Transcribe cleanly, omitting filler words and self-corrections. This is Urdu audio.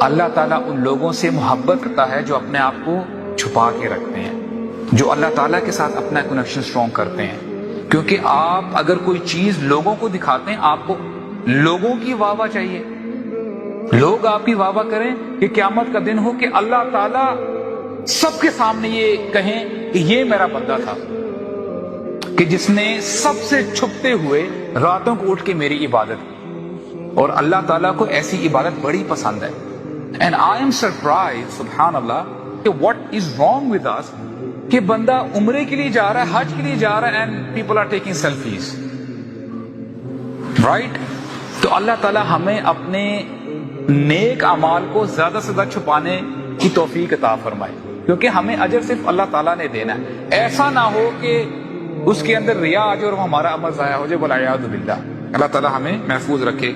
اللہ تعالیٰ ان لوگوں سے محبت کرتا ہے جو اپنے آپ کو چھپا کے رکھتے ہیں، جو اللہ تعالیٰ کے ساتھ اپنا کنیکشن سٹرونگ کرتے ہیں. کیونکہ آپ اگر کوئی چیز لوگوں کو دکھاتے ہیں، آپ کو لوگوں کی واہ واہ چاہیے، لوگ آپ کی واہ واہ کریں کہ قیامت کا دن ہو کہ اللہ تعالیٰ سب کے سامنے یہ کہیں کہ یہ میرا بندہ تھا کہ جس نے سب سے چھپتے ہوئے راتوں کو اٹھ کے میری عبادت کی. اور اللہ تعالیٰ کو ایسی عبادت بڑی پسند ہے. And I am surprised, سبحان اللہ، کہ what is wrong with us کہ بندہ عمرے کے لیے جا رہا ہے، حج کے لیے جا رہا ہے and people are taking selfies. Right؟ تو اللہ تعالیٰ ہمیں اپنے نیک اعمال کو زیادہ سے زیادہ چھپانے کی توفیق عطا فرمائے، کیونکہ ہمیں اجر صرف اللہ تعالیٰ نے دینا ہے. ایسا نہ ہو کہ اس کے اندر ریا آ جائے اور وہ ہمارا عمل ضائع ہو جائے، والعیاذ باللہ. اللہ تعالیٰ ہمیں محفوظ رکھے.